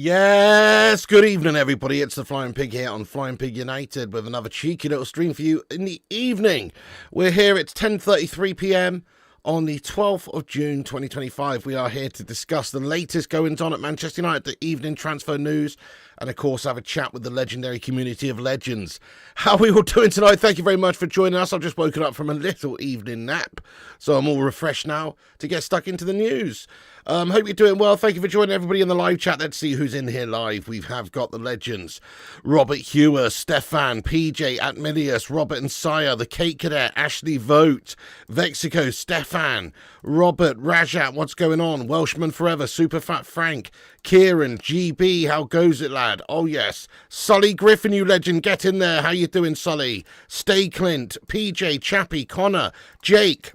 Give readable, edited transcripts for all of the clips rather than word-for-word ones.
Yes, good evening everybody, it's the Flying Pig here on Flying Pig United with another cheeky little stream for you in the evening. We're here, it's 10:33pm on the 12th of June 2025. We are here to discuss the latest goings on at Manchester United, the evening transfer news, and of course have a chat with the legendary community of legends. How are we all doing tonight? Thank you very much for joining us. I've just woken up from a little evening nap, so I'm all refreshed now to get stuck into the news. Hope you're doing well. Thank you for joining everybody in the live chat. Let's see who's in here live. We have got the legends. Robert Hewer, Stefan, PJ, Atmilius, Robert and Sire, the Cake Cadet, Ashley Vote, Vexico, Stefan, Robert, Rajat, what's going on? Welshman Forever, Super Fat Frank, Kieran, GB, how goes it, lad? Oh, yes. Sully Griffin, you legend, get in there. How you doing, Sully? Stay Clint, PJ, Chappie, Connor, Jake,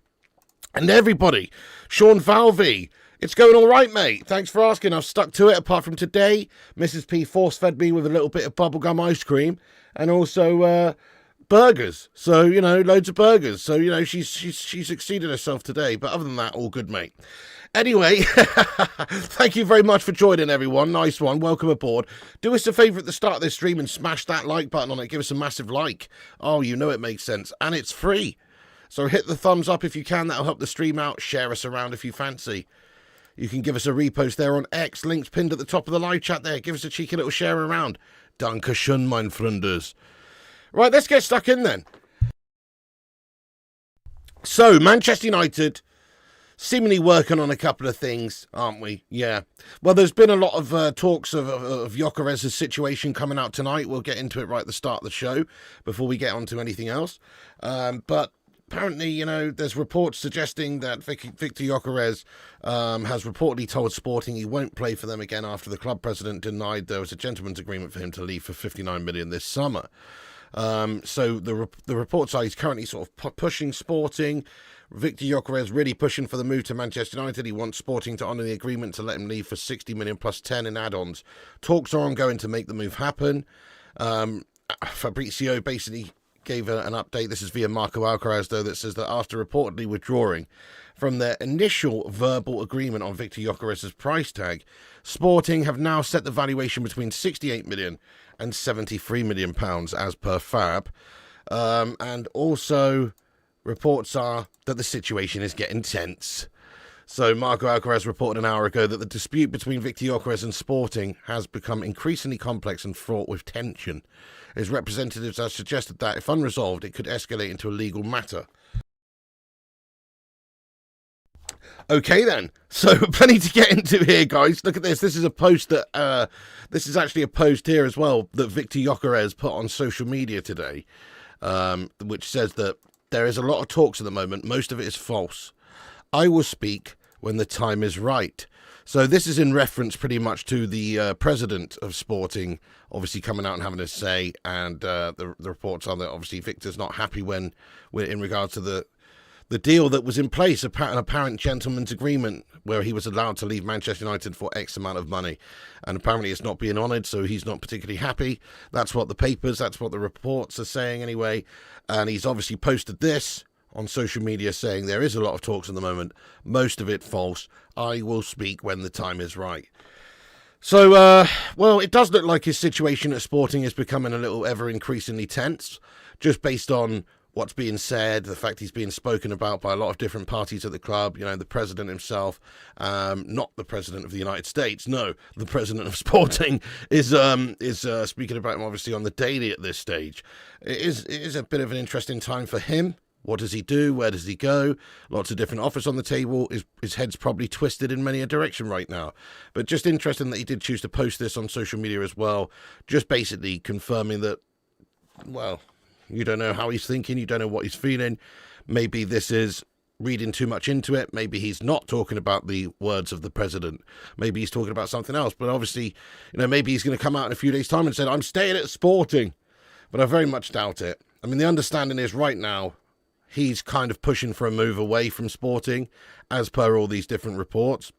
and everybody. Sean Valvey. It's going all right, mate. Thanks for asking. I've stuck to it, apart from today. Mrs. P force-fed me with a little bit of bubblegum ice cream and also burgers. So, you know, loads of burgers. So, you know, she's exceeded herself today. But other than that, all good, mate. Anyway, thank you very much for joining, everyone. Nice one. Welcome aboard. Do us a favour at the start of this stream and smash that like button on it. Give us a massive like. Oh, you know it makes sense. And it's free. So hit the thumbs up if you can. That'll help the stream out. Share us around if you fancy. You can give us a repost there on X. Links pinned at the top of the live chat there. Give us a cheeky little share around. Dankeschön, mein Freundes. Right, let's get stuck in then. So, Manchester United seemingly working on a couple of things, aren't we? Yeah. Well, there's been a lot of talks of Gyokeres' situation coming out tonight. We'll get into it right at the start of the show before we get on to anything else. But apparently, you know, there's reports suggesting that Viktor Gyokeres has reportedly told Sporting he won't play for them again after the club president denied there was a gentleman's agreement for him to leave for 59 million this summer. So the reports are he's currently sort of pushing Sporting. Viktor Gyokeres really pushing for the move to Manchester United. He wants Sporting to honour the agreement to let him leave for 60 million plus 10 in add-ons. Talks are ongoing to make the move happen. Fabrizio basically gave an update. This is via Marco Alcaraz, though, that says that after reportedly withdrawing from their initial verbal agreement on Viktor Gyokeres' price tag, Sporting have now set the valuation between 68 million and 73 million pounds as per Fab. And also reports are that the situation is getting tense. So Marco Alcaraz reported an hour ago that the dispute between Viktor Gyokeres and Sporting has become increasingly complex and fraught with tension. His representatives have suggested that, if unresolved, it could escalate into a legal matter. Okay then, so plenty to get into here, guys. Look at this. This is a post that, this is actually a post here as well that Viktor Gyokeres put on social media today, which says that there is a lot of talks at the moment. Most of it is false. I will speak when the time is right. So this is in reference pretty much to the president of Sporting obviously coming out and having a say, and the reports are that obviously Victor's not happy when in regards to the deal that was in place, an apparent gentleman's agreement where he was allowed to leave Manchester United for X amount of money, and apparently it's not being honoured, so he's not particularly happy. That's what the reports are saying anyway, and he's obviously posted this on social media saying there is a lot of talks at the moment, most of it false. I will speak when the time is right. So, well, it does look like his situation at Sporting is becoming a little ever increasingly tense, just based on what's being said, the fact he's being spoken about by a lot of different parties at the club. You know, the president himself, not the president of the United States, no, the president of Sporting is speaking about him obviously on the daily at this stage. It is a bit of an interesting time for him. What does he do? Where does he go? Lots of different offers on the table. His head's probably twisted in many a direction right now. But just interesting that he did choose to post this on social media as well, just basically confirming that, well, you don't know how he's thinking, you don't know what he's feeling. Maybe this is reading too much into it. Maybe he's not talking about the words of the president. Maybe he's talking about something else. But obviously, you know, maybe he's going to come out in a few days' time and say, I'm staying at Sporting. But I very much doubt it. I mean, the understanding is right now, he's kind of pushing for a move away from Sporting, as per all these different reports.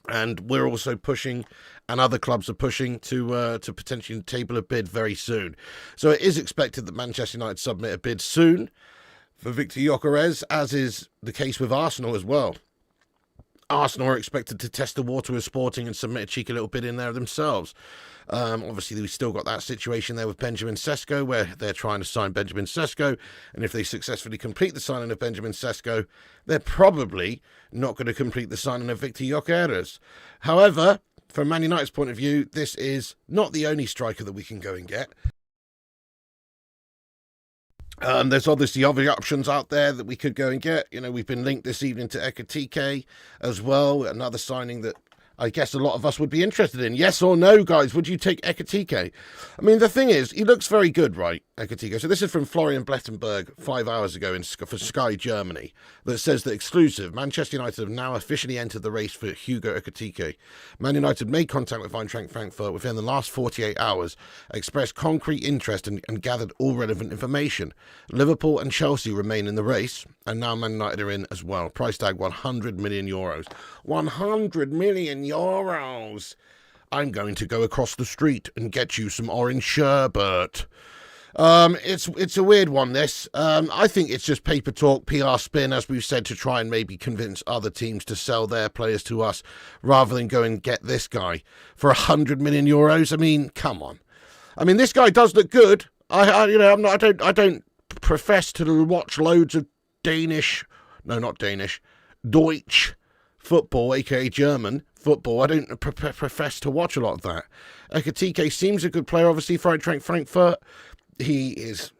And we're also pushing, and other clubs are pushing, to potentially table a bid very soon. So it is expected that Manchester United submit a bid soon for Viktor Gyokeres, as is the case with Arsenal as well. Arsenal are expected to test the water with Sporting and submit a cheeky little bid in there themselves. Obviously, we've still got that situation there with Benjamin Sesko, where they're trying to sign Benjamin Sesko, and if they successfully complete the signing of Benjamin Sesko, they're probably not going to complete the signing of Viktor Gyokeres. However, from Man United's point of view, this is not the only striker that we can go and get. There's obviously other options out there that we could go and get. You know, we've been linked this evening to Ekitike as well, another signing that I guess a lot of us would be interested in. Yes or no, guys? Would you take Ekitike? I mean, the thing is, he looks very good, right, Ekitike? So this is from Florian Blettenberg 5 hours ago for Sky Germany that says that exclusive, Manchester United have now officially entered the race for Huge Ekitike. Man United made contact with Eintracht Frankfurt within the last 48 hours, expressed concrete interest and gathered all relevant information. Liverpool and Chelsea remain in the race, and now Man United are in as well. Price tag €100 million. 100 million euros. I'm going to go across the street and get you some orange sherbet. It's a weird one, this. I think it's just paper talk, PR spin, as we've said, to try and maybe convince other teams to sell their players to us rather than go and get this guy for 100 million euros. I mean, come on. I mean, this guy does look good. I don't profess to watch loads of Deutsch football, aka German football. I don't profess to watch a lot of that. Ekitike seems a good player, obviously, for Eintracht Frankfurt. He is,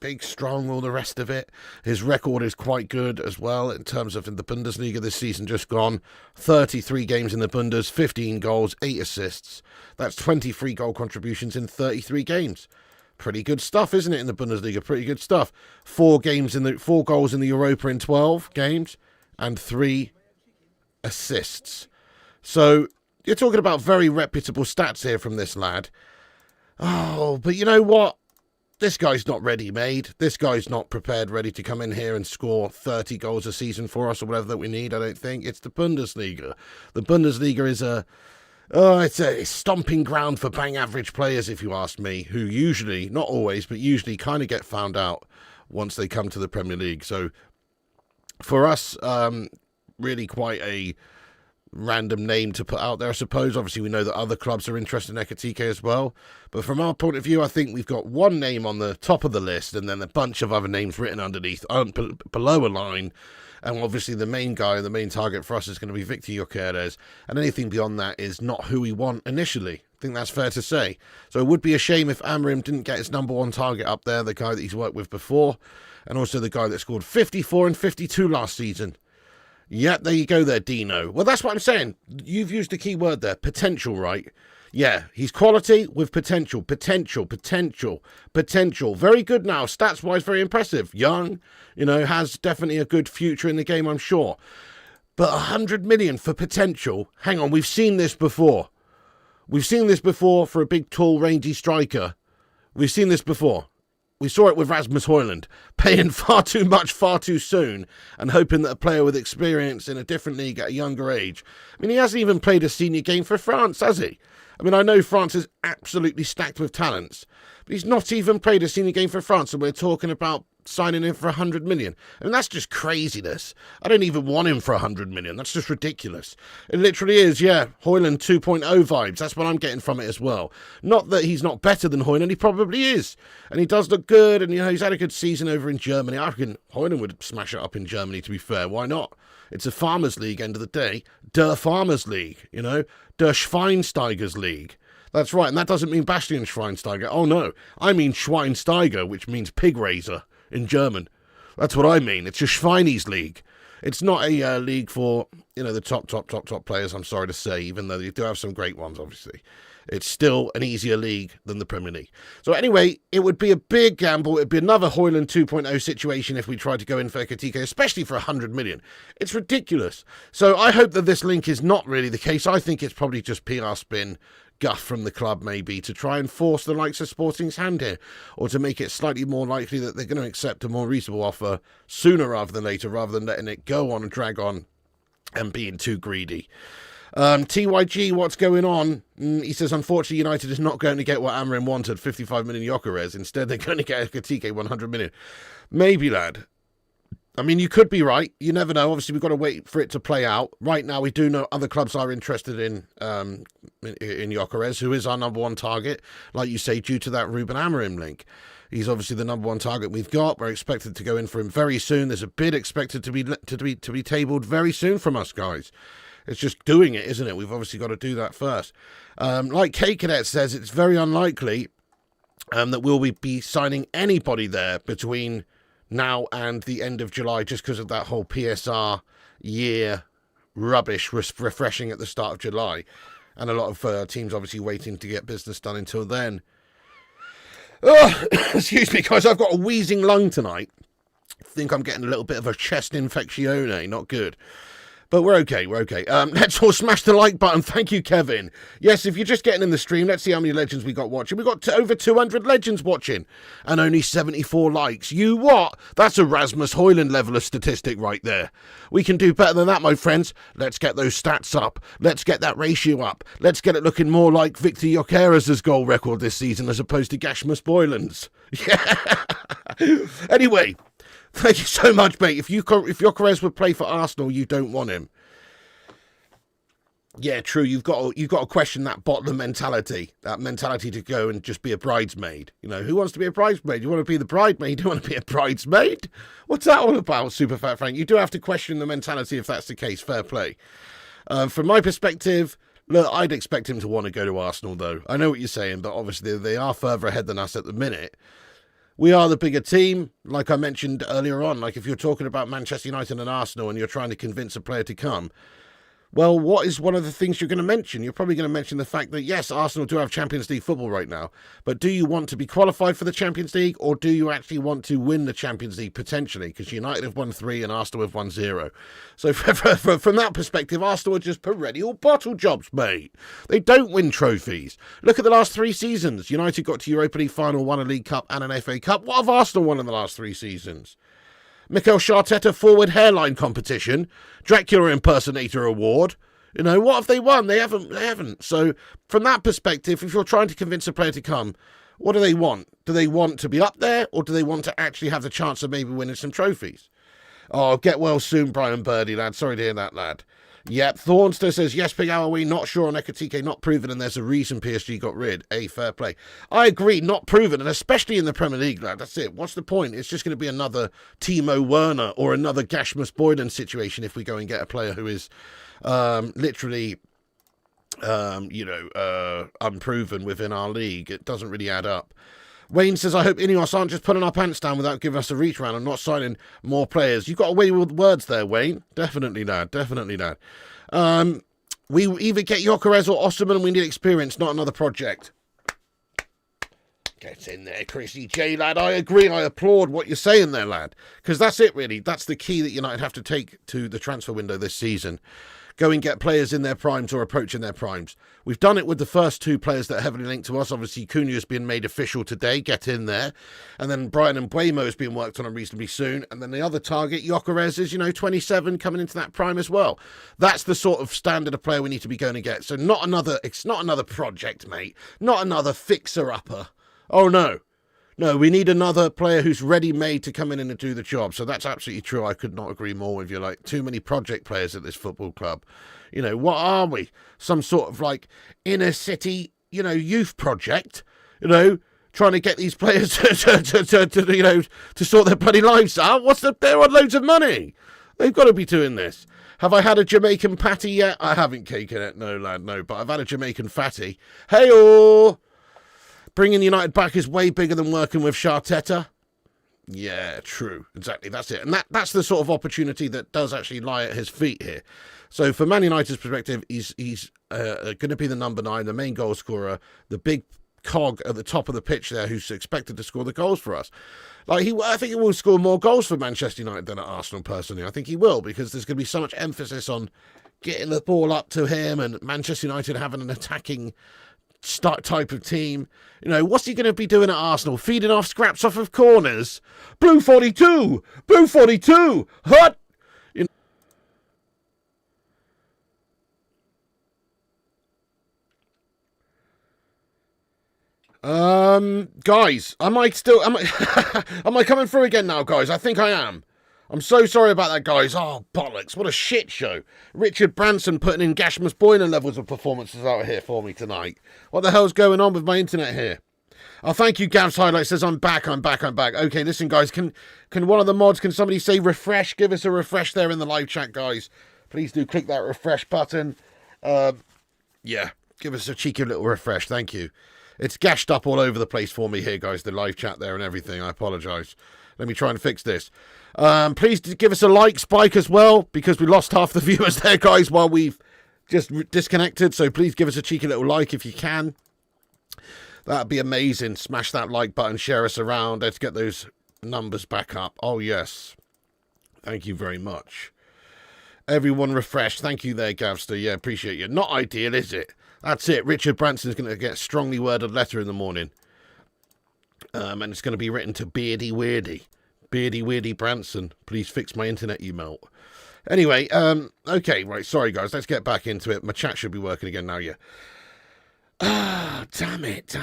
big, strong, all the rest of it. His record is quite good as well in terms of the Bundesliga this season just gone. 33 games in the Bundes, 15 goals, 8 assists. That's 23 goal contributions in 33 games. Pretty good stuff, isn't it, in the Bundesliga? Pretty good stuff. 4 goals in the Europa in 12 games and 3 assists. So you're talking about very reputable stats here from this lad. Oh, but you know what? This guy's not ready-made. This guy's not prepared, ready to come in here and score 30 goals a season for us or whatever that we need, I don't think. It's the Bundesliga. The Bundesliga is it's a stomping ground for bang average players, if you ask me, who usually, not always, but usually kind of get found out once they come to the Premier League. So for us, really quite a random name to put out there, I suppose. Obviously, we know that other clubs are interested in Ekitike as well. But from our point of view, I think we've got one name on the top of the list and then a bunch of other names written underneath, below a line. And obviously the main guy, the main target for us is going to be Viktor Gyokeres. And anything beyond that is not who we want initially. I think that's fair to say. So it would be a shame if Amorim didn't get his number one target up there, the guy that he's worked with before. And also the guy that scored 54 and 52 last season. Yeah, there you go there, Dino. Well, that's what I'm saying. You've used the key word there, potential, right? Yeah, he's quality with potential. Potential. Very good now. Stats-wise, very impressive. Young, has definitely a good future in the game, I'm sure. But 100 million for potential? Hang on, we've seen this before. We've seen this before for a big, tall, rangy striker. We've seen this before. We saw it with Rasmus Højlund, paying far too much far too soon and hoping that a player with experience in a different league at a younger age. I mean, he hasn't even played a senior game for France, has he? I mean, I know France is absolutely stacked with talents, but he's not even played a senior game for France, and we're talking about signing him for 100 million. I mean, that's just craziness. I don't even want him for 100 million. That's just ridiculous. It literally is, yeah, Højlund 2.0 vibes. That's what I'm getting from it as well. Not that he's not better than Højlund, he probably is. And he does look good, and, he's had a good season over in Germany. I reckon Højlund would smash it up in Germany, to be fair. Why not? It's a Farmers League, end of the day. Der Farmers League, Der Schweinsteiger's League. That's right, and that doesn't mean Bastian Schweinsteiger. Oh, no. I mean Schweinsteiger, which means pig raiser in German. That's what I mean. It's a Schweinies League. It's not a league for, the top players, I'm sorry to say, even though you do have some great ones, obviously. It's still an easier league than the Premier League. So anyway, it would be a big gamble. It would be another Højlund 2.0 situation if we tried to go in for Ekitike, especially for 100 million. It's ridiculous. So I hope that this link is not really the case. I think it's probably just PR spin, guff from the club maybe, to try and force the likes of Sporting's hand here, or to make it slightly more likely that they're going to accept a more reasonable offer sooner rather than later, rather than letting it go on and drag on and being too greedy. TYG, what's going on? He says, unfortunately, United is not going to get what Amorim wanted, 55 million Gyokeres. Instead, they're going to get Ekitike, 100 million. Maybe, lad. I mean, you could be right. You never know. Obviously, we've got to wait for it to play out. Right now, we do know other clubs are interested in Gyokeres, who is our number one target, like you say, due to that Ruben Amorim link. He's obviously the number one target we've got. We're expected to go in for him very soon. There's a bid expected to be tabled very soon from us, guys. It's just doing it, isn't it? We've obviously got to do that first. Like K-Cadet says, it's very unlikely that we'll be signing anybody there between now and the end of July, just because of that whole PSR year rubbish refreshing at the start of July. And a lot of teams obviously waiting to get business done until then. Oh, excuse me, guys, I've got a wheezing lung tonight. I think I'm getting a little bit of a chest infection, not good. But we're okay, let's all smash the like button. Thank you, Kevin. Yes, if you're just getting in the stream, let's see how many legends we got watching. We got over 200 legends watching and only 74 likes. You what? That's a Rasmus Hoyland level of statistic right there. We can do better than that, my friends. Let's get those stats up. Let's get that ratio up. Let's get it looking more like Viktor Gyokeres' goal record this season as opposed to Rasmus Hoyland's. Yeah. Anyway. Thank you so much, mate. If Gyokeres would play for Arsenal, you don't want him. Yeah, true. You've got to question that Bottom mentality, that mentality to go and just be a bridesmaid. Who wants to be a bridesmaid? You want to be the bridesmaid? You want to be a bridesmaid? What's that all about, Super Fat Frank? You do have to question the mentality if that's the case. Fair play. From my perspective, look, I'd expect him to want to go to Arsenal, though. I know what you're saying, but obviously they are further ahead than us at the minute. We are the bigger team, like I mentioned earlier on. Like if you're talking about Manchester United and Arsenal and you're trying to convince a player to come, well, what is one of the things you're going to mention? You're probably going to mention the fact that, yes, Arsenal do have Champions League football right now, but do you want to be qualified for the Champions League, or do you actually want to win the Champions League potentially? Because United have won 3 and Arsenal have won 0. So from that perspective, Arsenal are just perennial bottle jobs, mate. They don't win trophies. Look at the last 3 seasons. United got to Europa League final, won a League Cup and an FA Cup. What have Arsenal won in the last 3 seasons? Mikel Arteta forward hairline competition, Dracula impersonator award. What have they won? They haven't. So from that perspective, if you're trying to convince a player to come, what do they want? Do they want to be up there, or do they want to actually have the chance of maybe winning some trophies? Oh, get well soon, Bryan Birdie, lad. Sorry to hear that, lad. Yep, Thornster says, yes, Big Al, we not sure on Ekitike, not proven, and there's a reason PSG got rid. Hey, fair play. I agree, not proven, and especially in the Premier League, lad. That's it. What's the point? It's just going to be another Timo Werner or another Rasmus Hoyland situation if we go and get a player who is literally, unproven within our league. It doesn't really add up. Wayne says, I hope Ineos aren't just putting our pants down without giving us a reach round and not signing more players. You got away with words there, Wayne. Definitely, lad. We either get Gyokeres or Osterman, and we need experience, not another project. Get in there, Chrissy J, lad. I agree. I applaud what you're saying there, lad. Because that's it, really. That's the key that United have to take to the transfer window this season. Go and get players in their primes or approaching their primes. We've done it with the first 2 players that are heavily linked to us. Obviously, Cunha's been made official today. Get in there. And then Bryan Mbeumo has been worked on reasonably soon. And then the other target, Gyokeres, is, 27, coming into that prime as well. That's the sort of standard of player we need to be going to get. So it's not another project, mate. Not another fixer-upper. Oh, no. No, we need another player who's ready-made to come in and do the job. So that's absolutely true. I could not agree more with you. Like, too many project players at this football club. What are we? Some sort of, inner city, youth project? Trying to get these players to sort their bloody lives out? They're on loads of money. They've got to be doing this. Have I had a Jamaican patty yet? I haven't caken it. No, lad, no. But I've had a Jamaican fatty. Hey-oh! Bringing United back is way bigger than working with Arteta. Yeah, true. Exactly, that's it. And that's the sort of opportunity that does actually lie at his feet here. So from Man United's perspective, he's going to be the number 9, the main goal scorer, the big cog at the top of the pitch there who's expected to score the goals for us. I think he will score more goals for Manchester United than at Arsenal, personally. I think he will, because there's going to be so much emphasis on getting the ball up to him and Manchester United having an attacking type of team. What's he going to be doing at Arsenal? Feeding off scraps off of corners? Blue 42! Blue 42! Hut! Guys, am I coming through again now, guys? I think I am. I'm so sorry about that, guys. Oh, bollocks. What a shit show. Richard Branson putting in Gashmas Boylan levels of performances out here for me tonight. What the hell's going on with my internet here? Oh, thank you, Gav's Highlight says, I'm back. Okay, listen, guys, can one of the mods, can somebody say refresh? Give us a refresh there in the live chat, guys. Please do click that refresh button. Yeah, give us a cheeky little refresh. Thank you. It's gashed up all over the place for me here, guys, the live chat there and everything. I apologise. Let me try and fix this. Please give us a like spike as well, because we lost half the viewers there, guys, while we've just disconnected. So please give us a cheeky little like if you can. That'd be amazing. Smash that like button, share us around. Let's get those numbers back up. Oh, yes. Thank you very much. Everyone refreshed. Thank you there, Gavster. Yeah, appreciate you. Not ideal, is it? That's it. Richard Branson's going to get a strongly worded letter in the morning. And it's going to be written to Beardy Weirdy. Beardy Weirdy Branson. Please fix my internet, you melt. Anyway, okay, right. Sorry, guys. Let's get back into it. My chat should be working again now, yeah. Ah, damn it.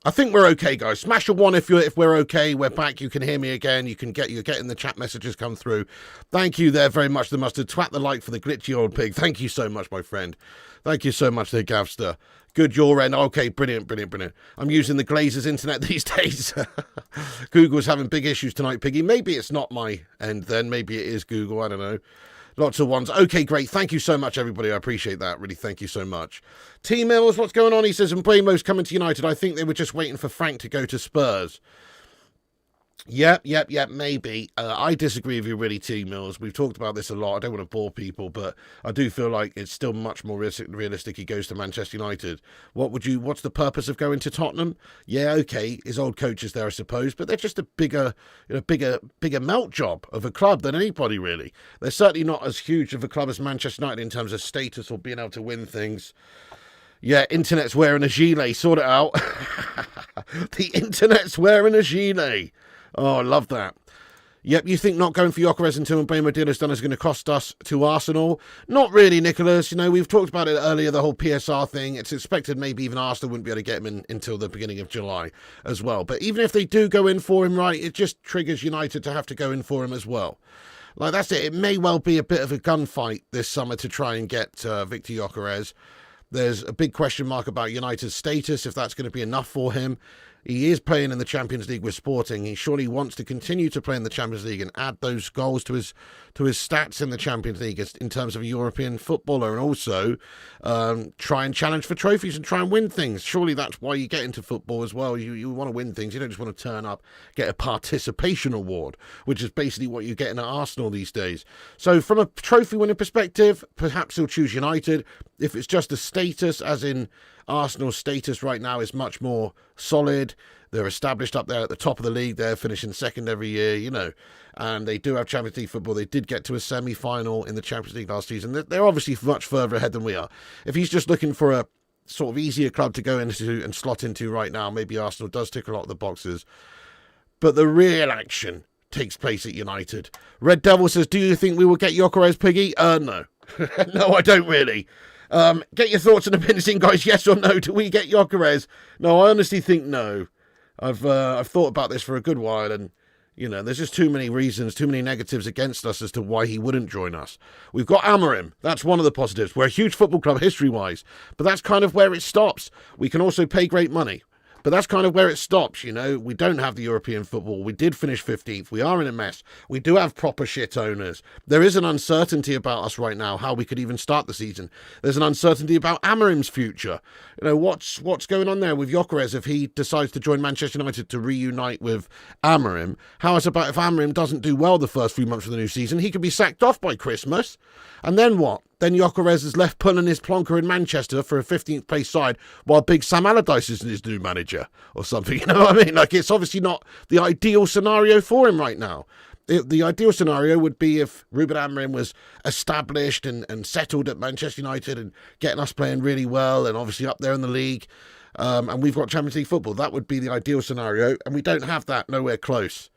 I think we're okay, guys. Smash a 1 if we're okay. We're back. You can hear me again. You're getting the chat messages come through. Thank you there very much, the mustard. Twat the like for the glitchy old pig. Thank you so much, my friend. Thank you so much there, Gavster. Good your end. Okay, brilliant. I'm using the Glazers internet these days. Google's having big issues tonight, Piggy. Maybe it's not my end then. Maybe it is Google. I don't know. Lots of ones. Okay, great. Thank you so much, everybody. I appreciate that. Really, thank you so much. T Mills, what's going on? He says, Mbeumo's coming to United. I think they were just waiting for Frank to go to Spurs. Yep, maybe. I disagree with you, really, T Mills. We've talked about this a lot. I don't want to bore people, but I do feel like it's still much more realistic he goes to Manchester United. What's the purpose of going to Tottenham? Yeah, okay, his old coach is there, I suppose, but they're just a bigger melt job of a club than anybody, really. They're certainly not as huge of a club as Manchester United in terms of status or being able to win things. Yeah, internet's wearing a gilet. Sort it out. The internet's wearing a gilet. Oh, I love that. Yep, you think not going for Gyokeres until Mbeumo deal is done is going to cost us to Arsenal? Not really, Nicholas. You know, we've talked about it earlier, the whole PSR thing. It's expected maybe even Arsenal wouldn't be able to get him in until the beginning of July as well. But even if they do go in for him, right, it just triggers United to have to go in for him as well. Like, that's it. It may well be a bit of a gunfight this summer to try and get Viktor Gyokeres. There's a big question mark about United's status, if that's going to be enough for him. He is playing in the Champions League with Sporting. He surely wants to continue to play in the Champions League and add those goals to his stats in the Champions League in terms of a European footballer, and also try and challenge for trophies and try and win things. Surely that's why you get into football as well. You want to win things. You don't just want to turn up, get a participation award, which is basically what you're getting at Arsenal these days. So from a trophy winning perspective, perhaps he'll choose United. If it's just a status, as in Arsenal's status right now is much more solid. They're established up there at the top of the league. They're finishing second every year, you know, and they do have Champions League football. They did get to a semi-final in the Champions League last season. They're obviously much further ahead than we are. If he's just looking for a sort of easier club to go into and slot into right now, maybe Arsenal does tick a lot of the boxes. But the real action takes place at United. Red Devil says, do you think we will get Gyokeres, Piggy? No. No, I don't really. Get your thoughts and opinions in, guys. Yes or no? Do we get Gyokeres? No, I honestly think no. I've thought about this for a good while, and you know, there's just too many reasons, too many negatives against us as to why he wouldn't join us. We've got Amorim. That's one of the positives. We're a huge football club history-wise, but that's kind of where it stops. We can also pay great money. But that's kind of where it stops, you know. We don't have the European football. We did finish 15th. We are in a mess. We do have proper shit owners. There is an uncertainty about us right now, how we could even start the season. There's an uncertainty about Amorim's future. You know, what's going on there with Gyokeres if he decides to join Manchester United to reunite with Amorim? How is it about if Amorim doesn't do well the first few months of the new season? He could be sacked off by Christmas. And then what? Then Gyokeres is left pulling his plonker in Manchester for a 15th place side while Big Sam Allardyce is his new manager or something. You know what I mean? Like, it's obviously not the ideal scenario for him right now. The ideal scenario would be if Ruben Amorim was established and settled at Manchester United and getting us playing really well and obviously up there in the league. And we've got Champions League football. That would be the ideal scenario. And we don't have that, nowhere close.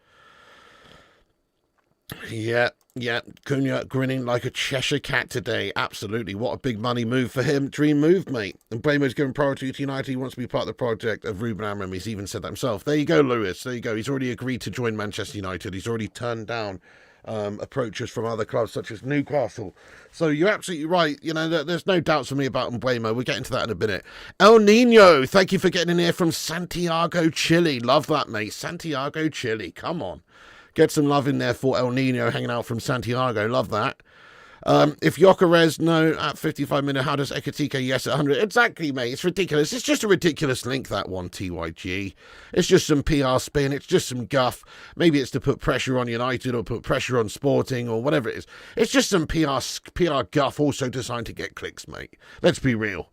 Yeah, yeah. Cunha grinning like a Cheshire cat today. Absolutely. What a big money move for him. Dream move, mate. And Mbeumo's given priority to United. He wants to be part of the project of Ruben Amorim. He's even said that himself. There you go, Lewis. There you go. He's already agreed to join Manchester United. He's already turned down approaches from other clubs such as Newcastle. So you're absolutely right. You know, there's no doubts for me about Mbeumo. We'll get into that in a minute. El Nino, thank you for getting in here from Santiago, Chile. Love that, mate. Santiago, Chile. Come on. Get some love in there for El Nino hanging out from Santiago. Love that. If Gyokeres, no, at 55 minutes, how does Ekitike, yes, at 100? Exactly, mate. It's ridiculous. It's just a ridiculous link, that one, TYG. It's just some PR spin. It's just some guff. Maybe it's to put pressure on United or put pressure on Sporting or whatever it is. It's just some PR guff also designed to get clicks, mate. Let's be real.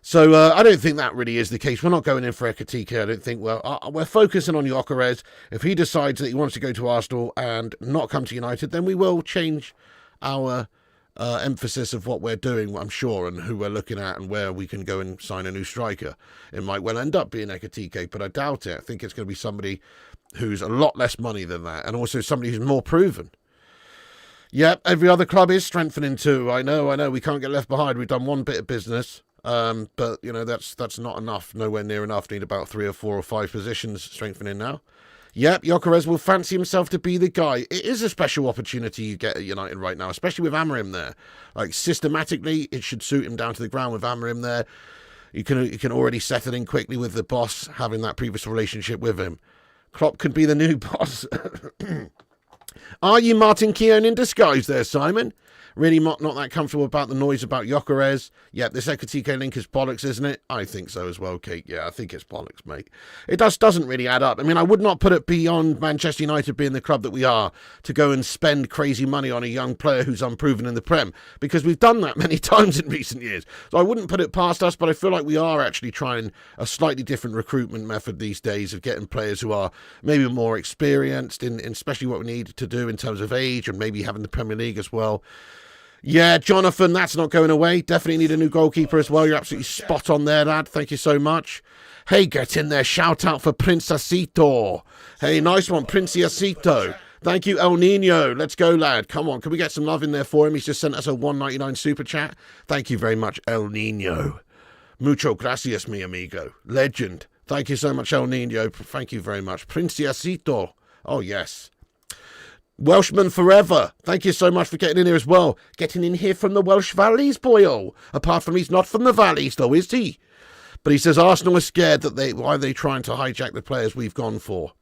So I don't think that really is the case. We're not going in for Ekitike. I don't think. Well, we're focusing on Gyokeres. If he decides that he wants to go to Arsenal and not come to United, then we will change our emphasis of what we're doing, I'm sure, and who we're looking at and where we can go and sign a new striker. It might well end up being Ekitike, but I doubt it. I think it's going to be somebody who's a lot less money than that, and also somebody who's more proven. Yep, every other club is strengthening too. I know. We can't get left behind. We've done one bit of business. But, you know, that's not enough. Nowhere near enough. Need about 3 or 4 or 5 positions strengthening now. Yep, Gyokeres will fancy himself to be the guy. It is a special opportunity you get at United right now, especially with Amorim there. Like, systematically, it should suit him down to the ground with Amorim there. You can already settle in quickly with the boss, having that previous relationship with him. Klopp could be the new boss. Are you Martin Keown in disguise there, Simon? Really not that comfortable about the noise about Gyokeres. Yeah, this Ekitike link is bollocks, isn't it? I think so as well, Kate. Yeah, I think it's bollocks, mate. It doesn't really add up. I mean, I would not put it beyond Manchester United being the club that we are to go and spend crazy money on a young player who's unproven in the Prem, because we've done that many times in recent years. So I wouldn't put it past us, but I feel like we are actually trying a slightly different recruitment method these days of getting players who are maybe more experienced in especially what we need to do in terms of age and maybe having the Premier League as well. Yeah, Jonathan, that's not going away. Definitely need a new goalkeeper as well. You're absolutely spot on there, lad. Thank you so much. Hey, get in there. Shout out for Princesito. Hey, nice one, Princesito. Thank you, El Nino. Let's go, lad. Come on. Can we get some love in there for him? He's just sent us a $1.99 super chat. Thank you very much, El Nino. Mucho gracias, mi amigo. Legend. Thank you so much, El Nino. Thank you very much. Princesito. Oh, yes. Welshman forever. Thank you so much for getting in here as well. Getting in here from the Welsh Valleys, boyo. Apart from he's not from the Valleys, though, is he? But he says Arsenal are scared that why are they trying to hijack the players we've gone for?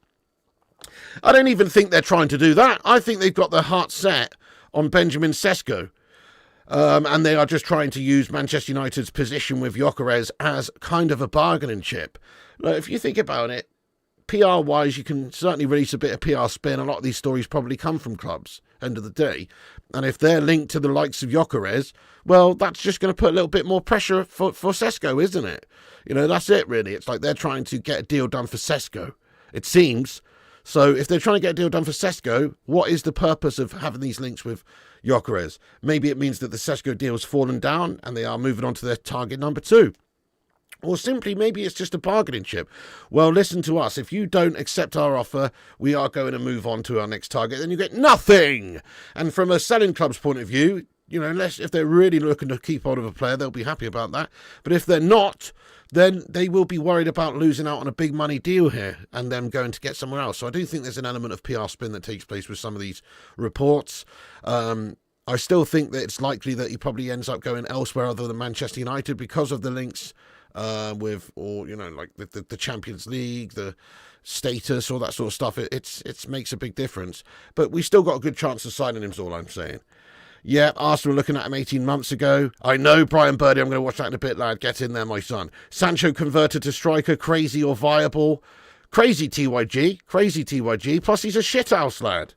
I don't even think they're trying to do that. I think they've got their heart set on Benjamin Sesko. And they are just trying to use Manchester United's position with Gyokeres as kind of a bargaining chip. Like, if you think about it, PR-wise, you can certainly release a bit of PR spin. A lot of these stories probably come from clubs, end of the day. And if they're linked to the likes of Gyokeres, well, that's just going to put a little bit more pressure for Sesko, isn't it? You know, that's it, really. It's like they're trying to get a deal done for Sesko, it seems. So if they're trying to get a deal done for Sesko, what is the purpose of having these links with Gyokeres? Maybe it means that the Sesko deal's fallen down and they are moving on to their target number 2. Or simply, maybe it's just a bargaining chip. Well, listen to us. If you don't accept our offer, we are going to move on to our next target. Then you get nothing. And from a selling club's point of view, you know, unless if they're really looking to keep hold of a player, they'll be happy about that. But if they're not, then they will be worried about losing out on a big money deal here and them going to get somewhere else. So I do think there's an element of PR spin that takes place with some of these reports. I still think that it's likely that he probably ends up going elsewhere other than Manchester United because of the links with, or, you know, like the Champions League, the status, all that sort of stuff. It makes a big difference. But we still got a good chance of signing him, is all I'm saying. Yeah, Arsenal were looking at him 18 months ago. I know, Brian Birdie, I'm going to watch that in a bit, lad. Get in there, my son. Sancho converted to striker, crazy or viable? Crazy, TYG. Crazy, TYG. Plus, he's a shithouse, lad.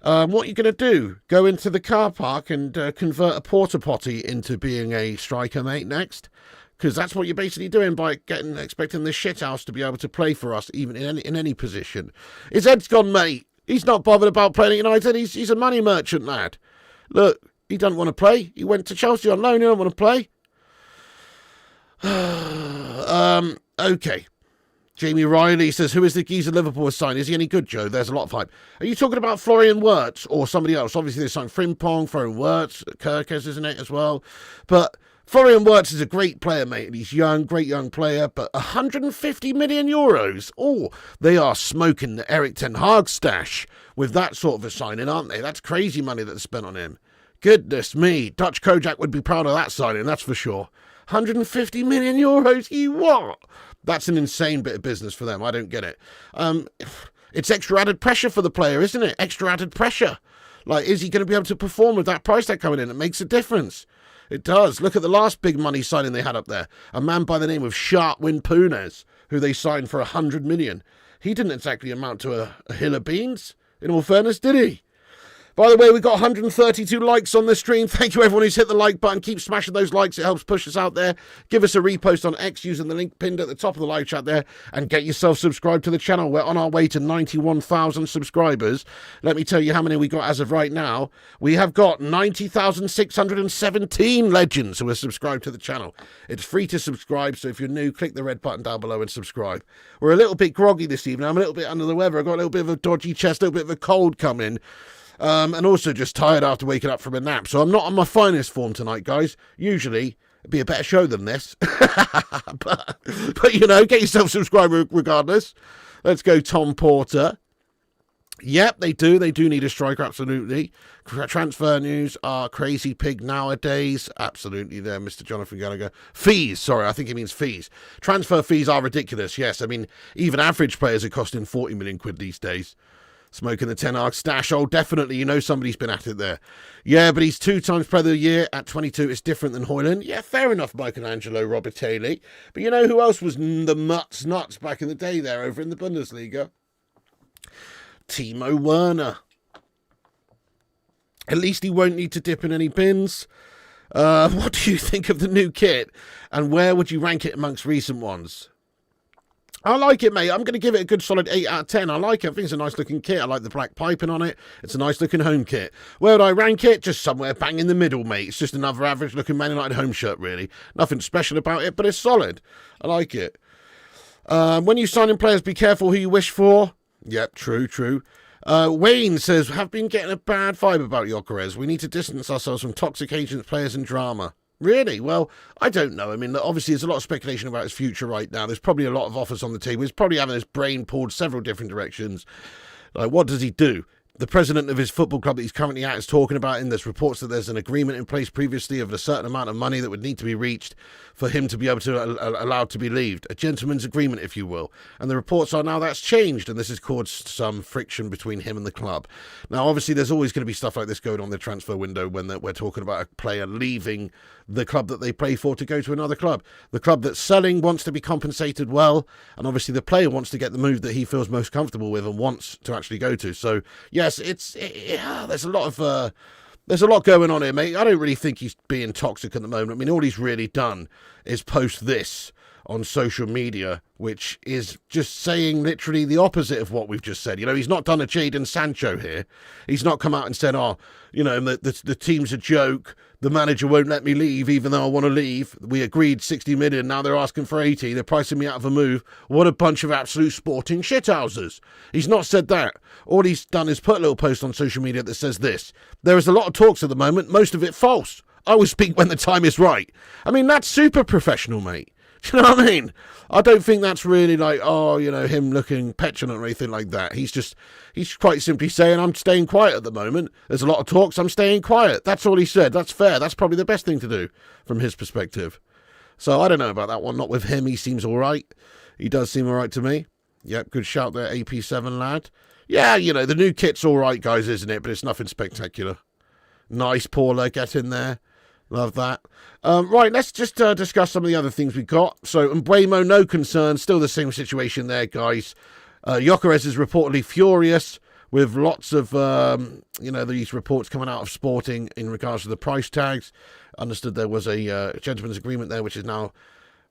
What are you going to do? Go into the car park and convert a porta potty into being a striker, mate, next? Because that's what you're basically doing by expecting this shithouse to be able to play for us, even in any position. His head's gone, mate. He's not bothered about playing at United. He's a money merchant, lad. Look, he doesn't want to play. He went to Chelsea on loan. He don't want to play. Okay. Jamie Riley says, who is the geezer Liverpool has signed? Is he any good, Joe? There's a lot of hype. Are you talking about Florian Wirtz or somebody else? Obviously, they signed Frimpong, Florian Wirtz, Gyokeres, isn't it, as well? But Florian Wirtz is a great player, mate. And he's young, great young player. But 150 million euros. Oh, they are smoking the Eric Ten Hag stash with that sort of a signing, aren't they? That's crazy money that's spent on him. Goodness me. Dutch Kojak would be proud of that signing, that's for sure. 150 million euros? You what? That's an insane bit of business for them. I don't get it. It's extra added pressure for the player, isn't it? Extra added pressure. Like, is he going to be able to perform with that price tag coming in? It makes a difference. It does. Look at the last big money signing they had up there. A man by the name of Shartwin Punes, who they signed for 100 million. He didn't exactly amount to a hill of beans, in all fairness, did he? By the way, we got 132 likes on the stream. Thank you, everyone who's hit the like button. Keep smashing those likes. It helps push us out there. Give us a repost on X using the link pinned at the top of the live chat there. And get yourself subscribed to the channel. We're on our way to 91,000 subscribers. Let me tell you how many we got as of right now. We have got 90,617 legends who are subscribed to the channel. It's free to subscribe, so if you're new, click the red button down below and subscribe. We're a little bit groggy this evening. I'm a little bit under the weather. I've got a little bit of a dodgy chest, a little bit of a cold coming. And also just tired after waking up from a nap. So I'm not on my finest form tonight, guys. Usually, it'd be a better show than this. but, you know, get yourself subscribed regardless. Let's go Tom Porter. Yep, they do. They do need a striker, absolutely. Transfer news are crazy pig nowadays. Absolutely there, Mr. Jonathan Gallagher. Fees, sorry, I think he means fees. Transfer fees are ridiculous, yes. I mean, even average players are costing 40 million quid these days. Smoking the Ten Hag stash. Oh, definitely. You know somebody's been at it there. Yeah, but he's 2 times player of the year at 22. It's different than Højlund. Yeah, fair enough, Michelangelo Robert-Haley. But you know who else was the nuts back in the day there over in the Bundesliga? Timo Werner. At least he won't need to dip in any bins. What do you think of the new kit? And where would you rank it amongst recent ones? I like it, mate. I'm going to give it a good solid 8 out of 10. I like it. I think it's a nice looking kit. I like the black piping on it. It's a nice looking home kit. Where would I rank it? Just somewhere bang in the middle, mate. It's just another average looking Man United home shirt, really. Nothing special about it, but it's solid. I like it. When you sign in players, be careful who you wish for. Yep, true. Wayne says, have been getting a bad vibe about Gyokeres. We need to distance ourselves from toxic agents, players and drama. Really? Well, I don't know. I mean, obviously, there's a lot of speculation about his future right now. There's probably a lot of offers on the table. He's probably having his brain pulled several different directions. Like, what does he do? The president of his football club that he's currently at is talking about in this reports that there's an agreement in place previously of a certain amount of money that would need to be reached for him to be able to allowed to be leaved. A gentleman's agreement, if you will. And the reports are now that's changed, and this has caused some friction between him and the club. Now, obviously, there's always going to be stuff like this going on in the transfer window when we're talking about a player leaving the club that they play for to go to another club. The club that's selling wants to be compensated well, and obviously the player wants to get the move that he feels most comfortable with and wants to actually go to. So, yes, there's a lot going on here, mate. I don't really think he's being toxic at the moment. I mean, all he's really done is post this on social media, which is just saying literally the opposite of what we've just said. You know, he's not done a Jadon Sancho here. He's not come out and said, oh, you know, the team's a joke. The manager won't let me leave, even though I want to leave. We agreed 60 million. Now they're asking for 80. They're pricing me out of a move. What a bunch of absolute sporting shithouses. He's not said that. All he's done is put a little post on social media that says this. There is a lot of talks at the moment, most of it false. I will speak when the time is right. I mean, that's super professional, mate. Do you know what I mean? I don't think that's really like, oh, you know, him looking petulant or anything like that. He's quite simply saying, I'm staying quiet at the moment. There's a lot of talks, I'm staying quiet. That's all he said. That's fair. That's probably the best thing to do from his perspective. So I don't know about that one. Not with him. He seems all right. He does seem all right to me. Yep, good shout there, AP7 lad. Yeah, you know, the new kit's all right, guys, isn't it? But it's nothing spectacular. Nice Paula, get in there. Love that. Right, let's just discuss some of the other things we got. So, Mbeumo, no concern. Still the same situation there, guys. Gyokeres is reportedly furious with lots of, these reports coming out of Sporting in regards to the price tags. Understood there was a gentleman's agreement there, which is now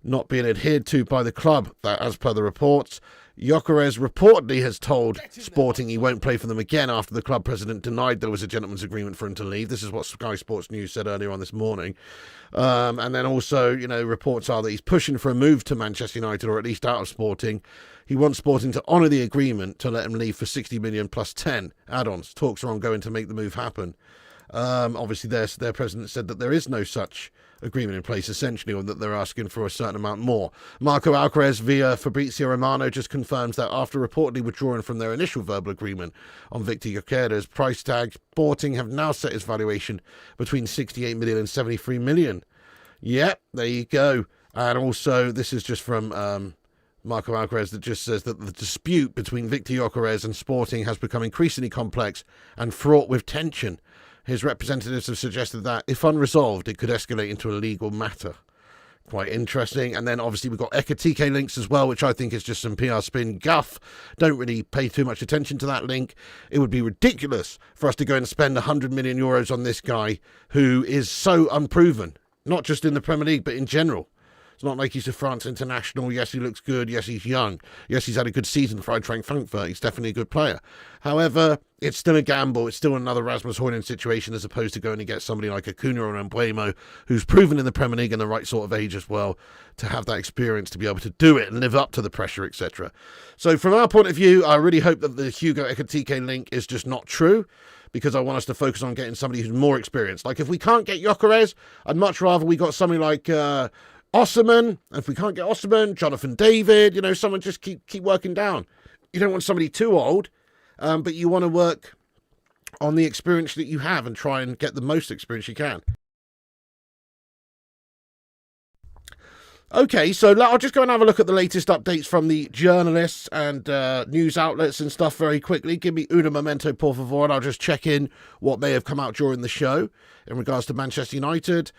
not being adhered to by the club, that, as per the reports. Gyokeres reportedly has told Sporting he won't play for them again after the club president denied there was a gentleman's agreement for him to leave. This is what Sky Sports News said earlier on this morning. And then also, reports are that he's pushing for a move to Manchester United, or at least out of Sporting. He wants Sporting to honour the agreement to let him leave for 60 million plus 10 add-ons. Talks are ongoing to make the move happen. Obviously, their president said that there is no such agreement in place, essentially, or that they're asking for a certain amount more. Marco Alcaraz via Fabrizio Romano just confirms that after reportedly withdrawing from their initial verbal agreement on Viktor Gyokeres' price tag, Sporting have now set its valuation between 68 million and 73 million. Yep, there you go. And also, this is just from Marco Alcaraz that just says that the dispute between Viktor Gyokeres and Sporting has become increasingly complex and fraught with tension. His representatives have suggested that, if unresolved, it could escalate into a legal matter. Quite interesting. And then, obviously, we've got Ekitike links as well, which I think is just some PR spin guff. Don't really pay too much attention to that link. It would be ridiculous for us to go and spend 100 million euros on this guy who is so unproven, not just in the Premier League, but in general. It's not like he's a France international. Yes, he looks good. Yes, he's young. Yes, he's had a good season for Eintracht Frankfurt. He's definitely a good player. However, it's still a gamble. It's still another Rasmus Højlund situation as opposed to going to get somebody like Acuna or Mbeumo, who's proven in the Premier League and the right sort of age as well to have that experience to be able to do it and live up to the pressure, etc. So from our point of view, I really hope that the Huge Ekitike link is just not true, because I want us to focus on getting somebody who's more experienced. Like, if we can't get Gyokeres, I'd much rather we got somebody like Osserman. And if we can't get Osserman, Jonathan David, someone just keep working down. You don't want somebody too old, but you want to work on the experience that you have and try and get the most experience you can. Okay, so I'll just go and have a look at the latest updates from the journalists and news outlets and stuff very quickly. Give me un momento, por favor, and I'll just check in what may have come out during the show in regards to Manchester United.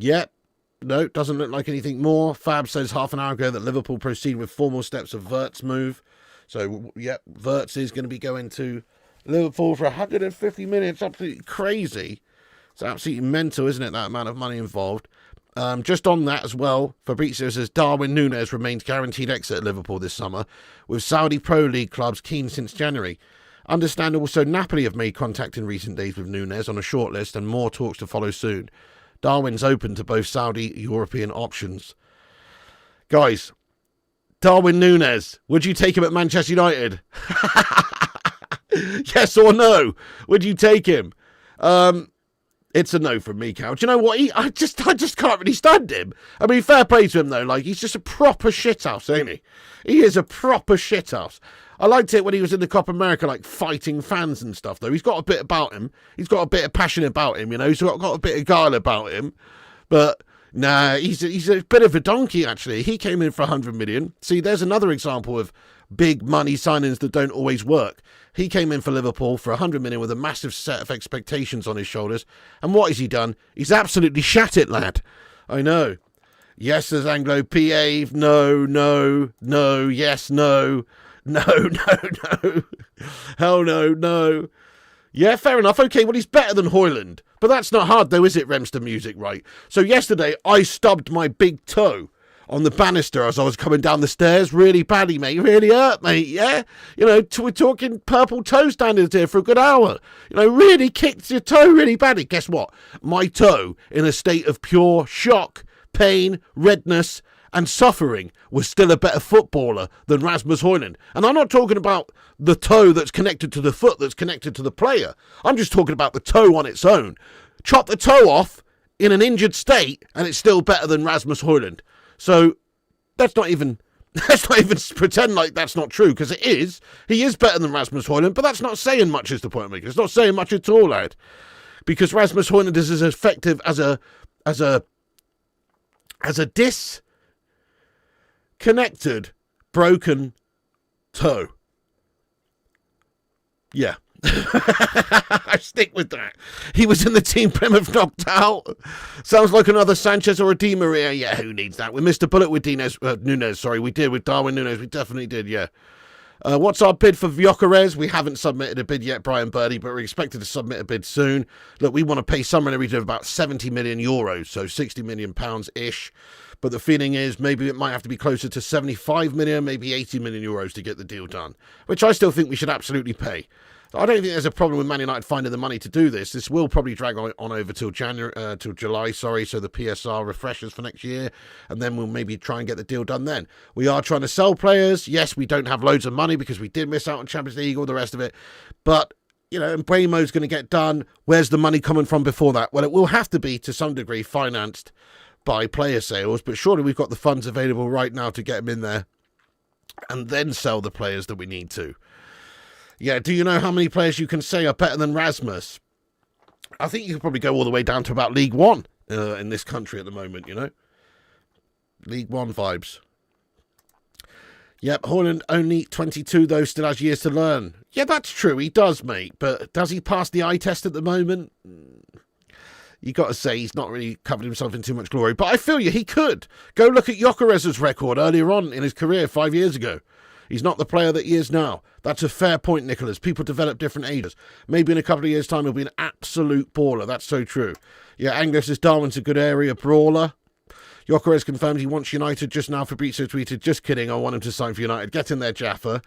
Yep. No, doesn't look like anything more. Fab says half an hour ago that Liverpool proceed with formal steps of Wirtz's move. So, yep, Wirtz is going to be going to Liverpool for 150 million. It's absolutely crazy. It's absolutely mental, isn't it, that amount of money involved? Just on that as well, Fabrizio says Darwin Núñez remains guaranteed exit at Liverpool this summer, with Saudi Pro League clubs keen since January. Understand also Napoli have made contact in recent days with Núñez on a shortlist, and more talks to follow soon. Darwin's open to both Saudi European options. Guys, Darwin Núñez, would you take him at Manchester United? Yes or no? Would you take him? It's a no from me, Cal. Do you know what? I just can't really stand him. I mean, fair play to him, though. Like, he's just a proper shithouse, ain't he? He is a proper shithouse. I liked it when he was in the Copa America, like, fighting fans and stuff, though. He's got a bit about him. He's got a bit of passion about him, He's got a bit of guile about him. But, nah, he's a bit of a donkey, actually. He came in for 100 million. See, there's another example of big money signings that don't always work. He came in for Liverpool for 100 million with a massive set of expectations on his shoulders. And what has he done? He's absolutely shat it, lad. I know. Yes, says Anglo. Behave. No. Yes, no. No. Hell no. Yeah, fair enough. Okay, well, he's better than Højlund. But that's not hard, though, is it, Remster Music, right? So yesterday, I stubbed my big toe on the banister as I was coming down the stairs. Really badly, mate. Really hurt, mate, yeah? We're talking purple toe standards here for a good hour. Really kicked your toe really badly. Guess what? My toe, in a state of pure shock, pain, redness, and suffering, was still a better footballer than Rasmus Højlund. And I'm not talking about the toe that's connected to the foot that's connected to the player. I'm just talking about the toe on its own. Chop the toe off in an injured state, and it's still better than Rasmus Højlund. So let's not even pretend like that's not true, because it is. He is better than Rasmus Højlund, but that's not saying much, is the point I'm making. It's not saying much at all, lad. Because Rasmus Højlund is as effective as a disconnected, broken toe. Yeah. I stick with that. He was in the team Plymouth knocked out. Sounds like another Sanchez or a Di Maria. Yeah, who needs that? We missed a bullet with Núñez. Sorry, we did with Darwin Núñez. We definitely did, yeah. What's our bid for Gyokeres? We haven't submitted a bid yet, Brian Birdie, but we're expected to submit a bid soon. Look, we want to pay somewhere in the region of about 70 million euros, so 60 million pounds-ish. But the feeling is maybe it might have to be closer to 75 million, maybe 80 million euros to get the deal done, which I still think we should absolutely pay. I don't think there's a problem with Man United finding the money to do this. This will probably drag on over till July, so the PSR refreshes for next year, and then we'll maybe try and get the deal done then. We are trying to sell players. Yes, we don't have loads of money because we did miss out on Champions League, all the rest of it. But, you know, Mbeumo's going to get done. Where's the money coming from before that? Well, it will have to be, to some degree, financed by player sales, but surely we've got the funds available right now to get them in there and then sell the players that we need to. Yeah, do you know how many players you can say are better than Rasmus? I think you could probably go all the way down to about League One in this country at the moment, you know. League One vibes. Yep, Haaland only 22, though, still has years to learn. Yeah, that's true, he does, mate. But does he pass the eye test at the moment? You got to say he's not really covered himself in too much glory. But I feel you, he could. Go look at Gyokeres' record earlier on in his career 5 years ago. He's not the player that he is now. That's a fair point, Nicholas. People develop different ages. Maybe in a couple of years' time, he'll be an absolute baller. That's so true. Yeah, Angus says Darwin's a good area brawler. Gyokeres confirmed he wants United just now. Fabrizio tweeted, just kidding, I want him to sign for United. Get in there, Jaffa.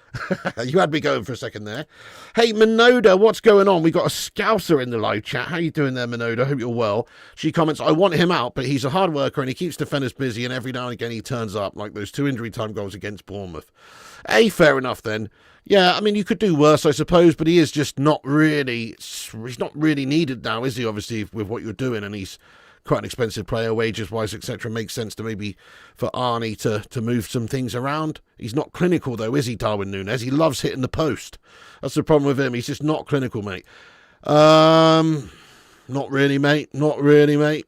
You had me going for a second there. Hey, Minoda, what's going on? We got a Scouser in the live chat. How you doing there, Minoda? Hope you're well. She comments, I want him out, but he's a hard worker and he keeps defenders busy and every now and again he turns up, like those 2 injury time goals against Bournemouth. Hey, fair enough then. Yeah, I mean, you could do worse, I suppose, but he is just not really, he's not really needed now, is he, obviously, with what you're doing, and he's quite an expensive player, wages-wise, etc. Makes sense to maybe for Arnie to move some things around. He's not clinical, though, is he, Darwin Núñez? He loves hitting the post. That's the problem with him. He's just not clinical, mate. Not really, mate. Not really, mate.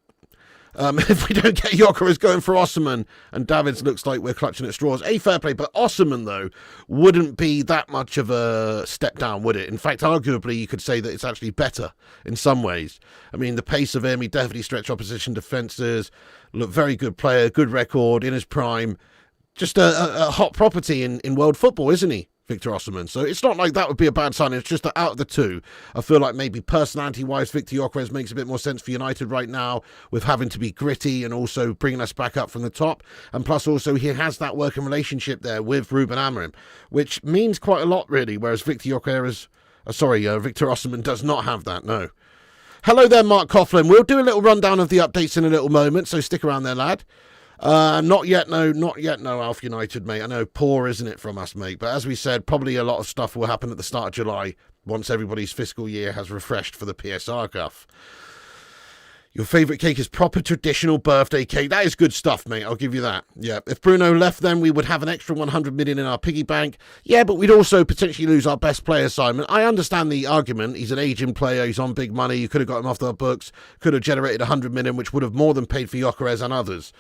If we don't get Gyokeres going for Osimhen, and Davids looks like we're clutching at straws. Fair play, but Osimhen, though, wouldn't be that much of a step down, would it? In fact, arguably, you could say that it's actually better in some ways. I mean, the pace of him, he definitely stretch opposition defences. Look, very good player, good record, in his prime. Just a hot property in world football, isn't he? Victor Osimhen. So it's not like that would be a bad sign. It's just that out of the two, I feel like maybe personality-wise, Victor Gyokeres makes a bit more sense for United right now with having to be gritty and also bringing us back up from the top. And plus also he has that working relationship there with Ruben Amorim, which means quite a lot really, whereas Victor Osimhen does not have that, no. Hello there, Mark Coughlin. We'll do a little rundown of the updates in a little moment, so stick around there, lad. Not yet, no, Alf United, mate. I know, poor, isn't it, from us, mate? But as we said, probably a lot of stuff will happen at the start of July once everybody's fiscal year has refreshed for the PSR cuff. Your favourite cake is proper traditional birthday cake. That is good stuff, mate. I'll give you that. Yeah, if Bruno left, then we would have an extra 100 million in our piggy bank. Yeah, but we'd also potentially lose our best player, Simon. I understand the argument. He's an aging player. He's on big money. You could have got him off the books. Could have generated 100 million, which would have more than paid for Gyokeres and others.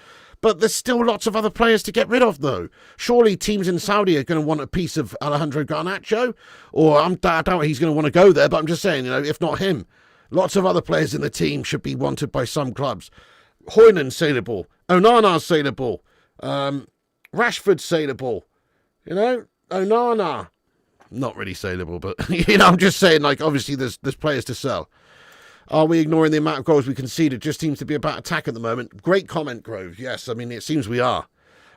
But there's still lots of other players to get rid of, though. Surely teams in Saudi are going to want a piece of Alejandro Garnacho, or I doubt he's going to want to go there, but I'm just saying, you know, if not him, lots of other players in the team should be wanted by some clubs. Hoynen's saleable. Onana's saleable. Rashford's saleable. You know, Onana. Not really saleable, but, you know, I'm just saying, like, obviously there's players to sell. Are we ignoring the amount of goals we conceded? Just seems to be about attack at the moment. Great comment, Grove. Yes, I mean, it seems we are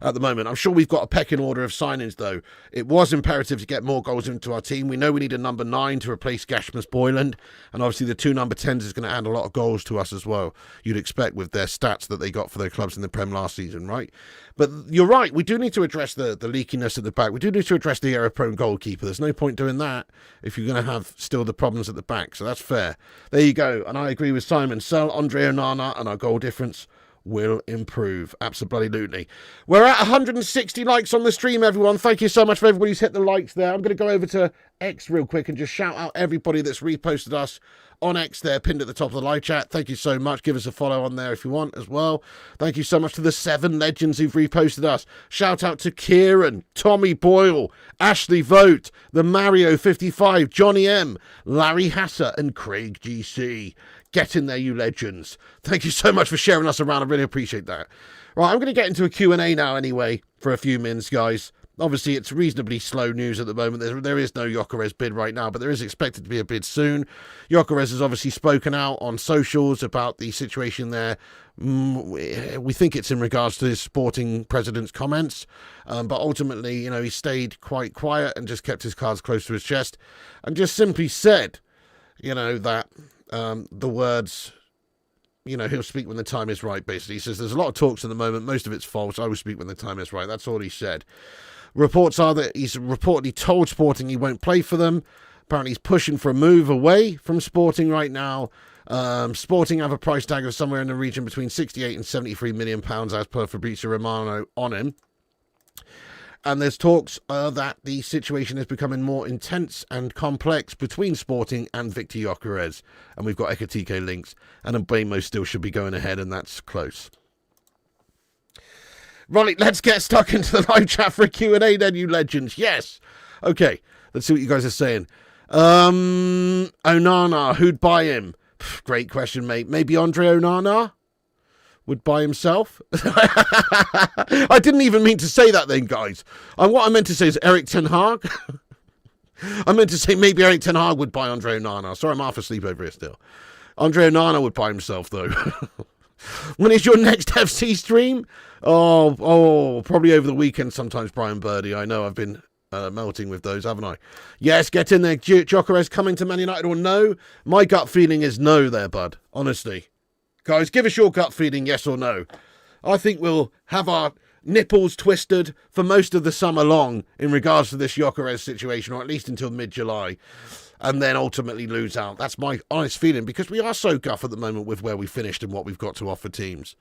at the moment. I'm sure we've got a pecking order of signings, though. It was imperative to get more goals into our team. We know we need a number 9 to replace Gashmas Boyland, and obviously the 2 number 10s is going to add a lot of goals to us as well. You'd expect with their stats that they got for their clubs in the Prem last season, right? But you're right, we do need to address the leakiness at the back. We do need to address the error-prone goalkeeper. There's no point doing that if you're going to have still the problems at the back, so that's fair. There you go, and I agree with Simon. Sell Andre Onana and our goal difference will improve. Absolutely. We're at 160 likes on the stream, everyone. Thank you so much for everybody who's hit the likes there. I'm going to go over to X real quick and just shout out everybody that's reposted us on X there, pinned at the top of the live chat. Thank you so much. Give us a follow on there if you want as well. Thank you so much to the 7 legends who've reposted us. Shout out to Kieran, Tommy Boyle, Ashley Vote, the Mario 55, Johnny M, Larry Hasser, and Craig GC. Get in there, you legends. Thank you so much for sharing us around. I really appreciate that. Right, I'm going to get into a Q&A now anyway for a few minutes, guys. Obviously, it's reasonably slow news at the moment. There is no Gyokeres bid right now, but there is expected to be a bid soon. Gyokeres has obviously spoken out on socials about the situation there We think it's in regards to his sporting president's comments, but ultimately, he stayed quite quiet and just kept his cards close to his chest and just simply said, that the words, he'll speak when the time is right, basically. He says there's a lot of talks at the moment, most of it's false, I will speak when the time is right. That's all he said. Reports are that he's reportedly told Sporting he won't play for them. Apparently he's pushing for a move away from Sporting right now. Sporting have a price tag of somewhere in the region between 68 and 73 million pounds as per Fabrizio Romano on him. And there's talks that the situation is becoming more intense and complex between Sporting and Viktor Gyokeres. And we've got Ekitike links. And Mbeumo still should be going ahead, and that's close. Right, let's get stuck into the live chat for a Q&A then, you legends. Yes. Okay, let's see what you guys are saying. Onana, who'd buy him? Great question, mate. Maybe Andre Onana would buy himself? I didn't even mean to say that then, guys. What I meant to say is Eric Ten Hag. I meant to say maybe Eric Ten Hag would buy Andre Onana. Sorry, I'm half asleep over here still. Andre Onana would buy himself, though. When is your next FC stream? Oh, probably over the weekend sometimes, Brian Birdie. I know I've been melting with those, haven't I? Yes, get in there. Gyokeres coming to Man United or no? My gut feeling is no there, bud. Honestly. Guys, give us your gut feeling, yes or no. I think we'll have our nipples twisted for most of the summer long in regards to this Gyokeres situation, or at least until mid-July, and then ultimately lose out. That's my honest feeling, because we are so guff at the moment with where we finished and what we've got to offer teams.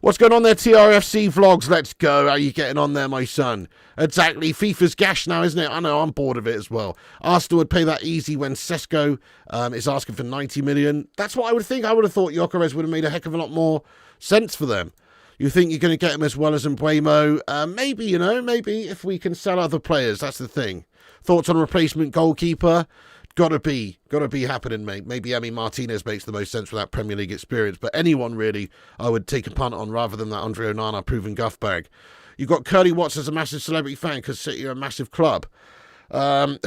What's going on there, TRFC Vlogs? Let's go. How are you getting on there, my son? Exactly. FIFA's gash now, isn't it? I know, I'm bored of it as well. Arsenal would pay that easy when Sesko is asking for 90 million. That's what I would think. I would have thought Gyokeres would have made a heck of a lot more sense for them. You think you're going to get him as well as Mbeumo? Maybe, maybe if we can sell other players. That's the thing. Thoughts on replacement goalkeeper? Gotta be happening, mate. Maybe Emi Martinez makes the most sense with that Premier League experience, but anyone really, I would take a punt on rather than that Andre Onana proven guff bag. You've got Curly Watts as a massive celebrity fan because City are a massive club.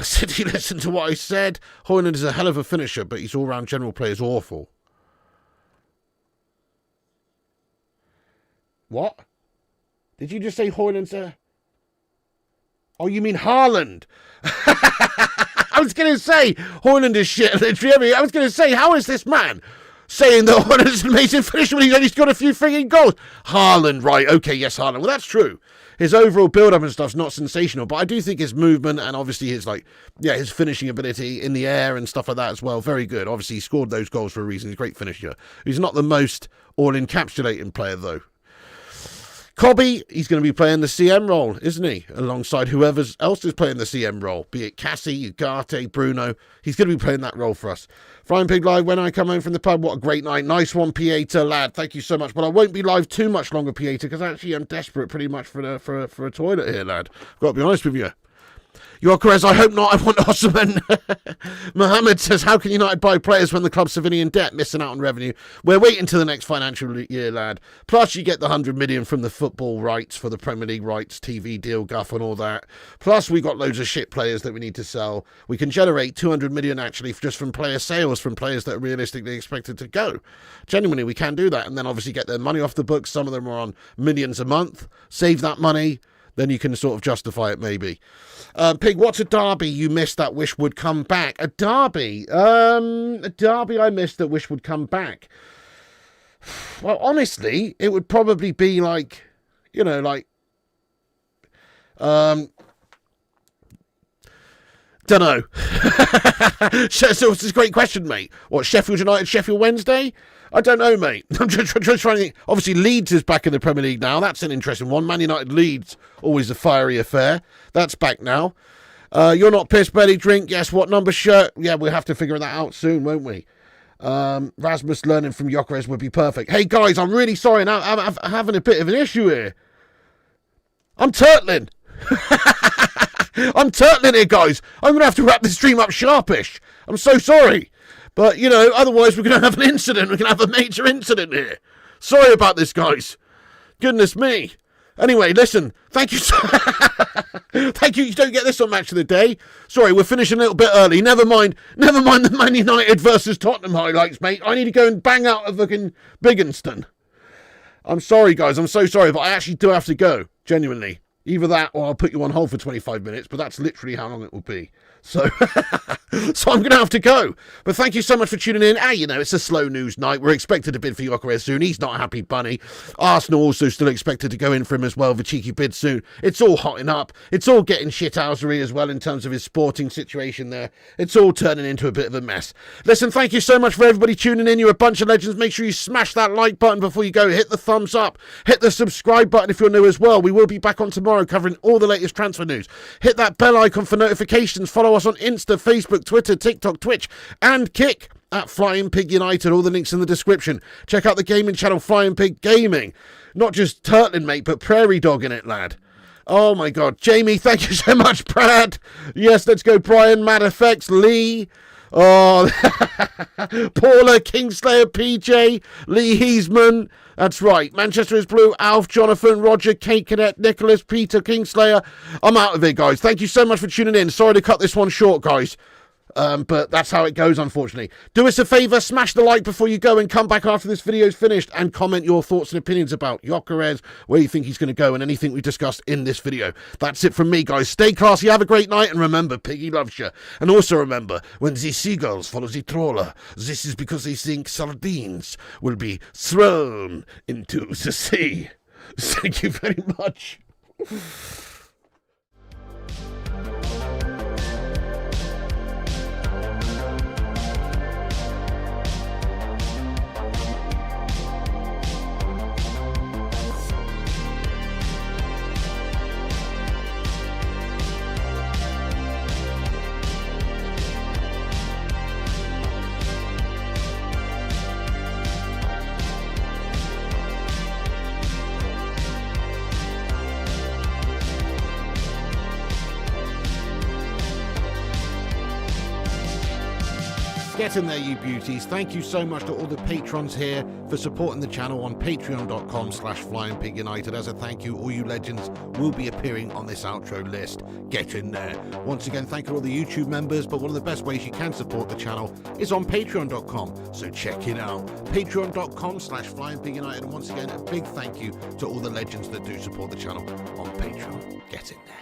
City, listen to what I said. Højlund is a hell of a finisher, but his all-round general play is awful. What? Did you just say Højlund's a... Oh, you mean Haaland? I was going to say, Højlund is shit. I was going to say, how is this man saying that Højlund is an amazing finisher when he's only scored a few frigging goals? Haaland, right, okay, yes, Haaland. Well, that's true. His overall build-up and stuff's not sensational, but I do think his movement and obviously his, his finishing ability in the air and stuff like that as well, very good. Obviously, he scored those goals for a reason. He's a great finisher. He's not the most all-encapsulating player, though. Cobby, he's going to be playing the CM role, isn't he? Alongside whoever else is playing the CM role, be it Cassie, Ugarte, Bruno. He's going to be playing that role for us. Frying Pig Live, when I come home from the pub, what a great night. Nice one, Pieter, lad. Thank you so much. But I won't be live too much longer, Pieter, because actually I'm desperate pretty much for a toilet here, lad. I've got to be honest with you. Gyokeres, I hope not. I want Osimhen. Mohammed says, how can United buy players when the club's severely in debt, missing out on revenue? We're waiting till the next financial year, lad. Plus, you get the 100 million from the football rights for the Premier League rights, TV deal, guff and all that. Plus, we got loads of shit players that we need to sell. We can generate 200 million, actually, just from player sales, from players that are realistically expected to go. Genuinely, we can do that. And then obviously get their money off the books. Some of them are on millions a month. Save that money. Then you can sort of justify it, maybe. Pig, what's a derby you missed that wish would come back? A derby? A derby I missed that wish would come back. Well, honestly, it would probably be don't know. So it's a great question, mate. What, Sheffield United, Sheffield Wednesday? I don't know, mate. I'm just trying to think. Obviously, Leeds is back in the Premier League now. That's an interesting one. Man United Leeds, always a fiery affair. That's back now. You're not pissed, Belly Drink. Yes, what number shirt? Yeah, we'll have to figure that out soon, won't we? Rasmus learning from Gyokeres would be perfect. Hey, guys, I'm really sorry. Now I'm having a bit of an issue here. I'm turtling. I'm turtling here, guys. I'm going to have to wrap this stream up sharpish. I'm so sorry. But, otherwise we're going to have an incident. We're going to have a major incident here. Sorry about this, guys. Goodness me. Anyway, listen. Thank you. Thank you. You don't get this on Match of the Day. Sorry, we're finishing a little bit early. Never mind the Man United versus Tottenham highlights, mate. I need to go and bang out a fucking Bigginston. I'm sorry, guys. I'm so sorry, but I actually do have to go. Genuinely. Either that or I'll put you on hold for 25 minutes, but that's literally how long it will be. So, so I'm going to have to go. But thank you so much for tuning in. You know, it's a slow news night. We're expected to bid for Gyokeres soon. He's not a happy bunny. Arsenal also still expected to go in for him as well. The cheeky bid soon. It's all hotting up. It's all getting shithousery as well in terms of his sporting situation there. It's all turning into a bit of a mess. Listen, thank you so much for everybody tuning in. You're a bunch of legends. Make sure you smash that like button before you go. Hit the thumbs up. Hit the subscribe button if you're new as well. We will be back on tomorrow covering all the latest transfer news. Hit that bell icon for notifications. Follow us on Insta, Facebook, Twitter, TikTok, Twitch, and Kick at Flying Pig United. All the links in the description. Check out the gaming channel Flying Pig Gaming. Not just turtling, mate, but prairie dog in it, lad. Oh my God. Jamie, thank you so much, Brad. Yes, let's go, Brian, Mad Effects, Lee. Oh, Paula, Kingslayer, PJ, Lee Heesman. That's right. Manchester is Blue, Alf, Jonathan, Roger, Kate Cadet, Nicholas, Peter, Kingslayer. I'm out of here, guys. Thank you so much for tuning in. Sorry to cut this one short, guys. But that's how it goes, unfortunately. Do us a favour, smash the like before you go and come back after this video's finished and comment your thoughts and opinions about Gyokeres, where you think he's going to go and anything we discussed in this video. That's it from me, guys. Stay classy, have a great night, and remember, Piggy loves you. And also remember, when the seagulls follow the trawler, this is because they think sardines will be thrown into the sea. Thank you very much. Get in there, you beauties. Thank you so much to all the patrons here for supporting the channel on patreon.com/flyingpigunited. As a thank you, all you legends will be appearing on this outro list. Get in there. Once again, thank you to all the YouTube members, but one of the best ways you can support the channel is on patreon.com. So check it out. Patreon.com/flyingpigunited. And once again, a big thank you to all the legends that do support the channel on Patreon. Get in there.